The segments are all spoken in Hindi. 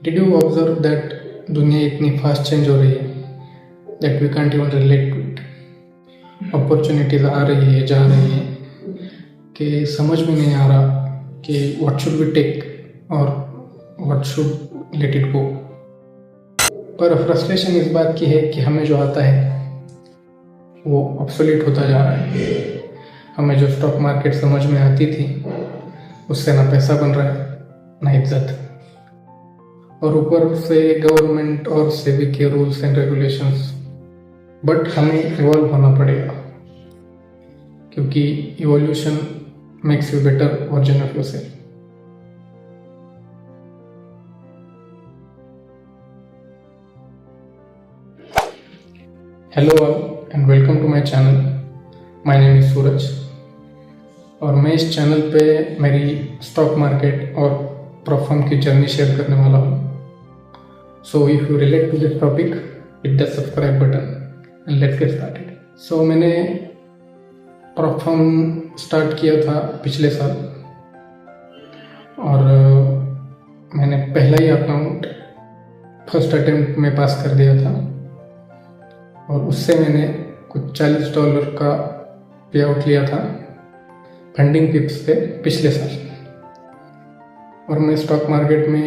Did you observe that दुनिया इतनी फास्ट चेंज हो रही है that we can't even relate to it? Opportunities आ रही है, जा रही है कि समझ में नहीं आ रहा कि what should we take और what should let it go. पर फ्रस्ट्रेशन इस बात की है कि हमें जो आता है वो ऑब्सोलीट होता जा रहा है। हमें जो स्टॉक मार्केट समझ में आती थी उससे ना पैसा बन रहा है ना इज्जत, और ऊपर से गवर्नमेंट और सेबी के रूल्स एंड रेगुलेशंस। बट हमें इवॉल्व होना पड़ेगा क्योंकि evolution makes you better version of yourself. Hello all and welcome to my channel. My name is Suraj और मैं इस चैनल पे मेरी स्टॉक मार्केट और प्रॉप फर्म की जर्नी शेयर करने वाला हूँ। So if you relate to this topic hit the subscribe button and let's get started. So मैंने प्रॉप फर्म स्टार्ट किया था पिछले साल और मैंने पहला ही अकाउंट फर्स्ट अटेम्प्ट में पास कर दिया था और उससे मैंने कुछ $40 का पे आउट लिया था फंडिंग टिप्स पे पिछले साल। और मैं स्टॉक मार्केट में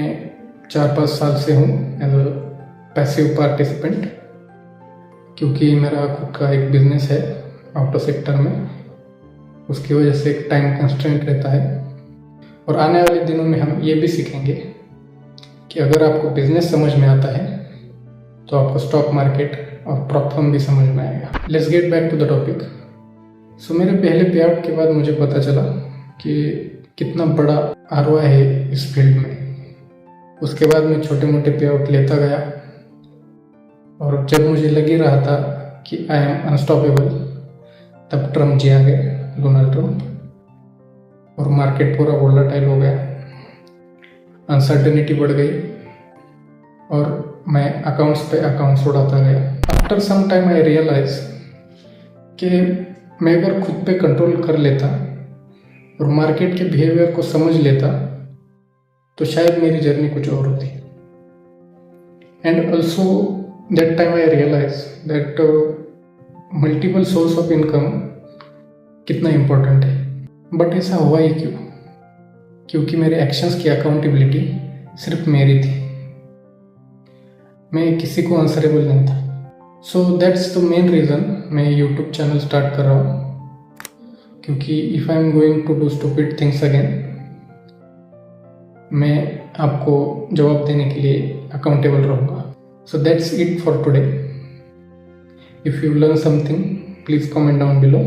4-5 साल से हूँ एज अ पैसिव पार्टिसिपेंट, क्योंकि मेरा खुद का एक बिजनेस है ऑटो सेक्टर में। उसकी वजह से एक टाइम कंस्ट्रेंट रहता है। और आने वाले दिनों में हम ये भी सीखेंगे कि अगर आपको बिजनेस समझ में आता है तो आपको स्टॉक मार्केट और प्रॉप फर्म भी समझ में आएगा। Let's get back to the topic. So मेरे पहले पे आउट के बाद मुझे पता चला कि कितना बड़ा ROI है इस फील्ड में। उसके बाद मैं छोटे मोटे पे आउट लेता गया और जब मुझे लग ही रहा था कि आई एम अनस्टॉपेबल, तब ट्रम्प जी आ गए, डोनाल्ड ट्रम्प, और मार्केट पूरा वोलेटाइल हो गया, अनसर्टेनिटी बढ़ गई और मैं अकाउंट्स पे अकाउंट्स उड़ाता गया। After some time I realise कि मैं अगर खुद पे कंट्रोल कर लेता और मार्केट के बिहेवियर को समझ लेता तो शायद मेरी जर्नी कुछ और होती। And also that time I realise that multiple source of income कितना इम्पोर्टेंट है। बट ऐसा हुआ ही क्यों? क्योंकि मेरे एक्शंस की अकाउंटेबिलिटी सिर्फ मेरी थी, मैं किसी को आंसरेबल नहीं था। So that's the main reason मैं यूट्यूब चैनल स्टार्ट कर रहा हूँ, क्योंकि if I am going to do stupid things again, मैं आपको जवाब देने के लिए अकाउंटेबल रहूँगा। So that's it for today. If you learn something please comment down below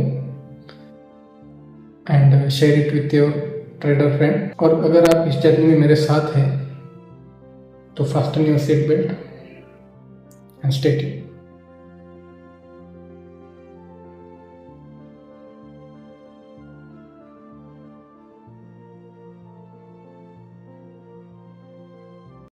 and share it with your trader friend. और अगर आप इस जर्नी में मेरे साथ हैं तो fasten your seat belt and stay tuned.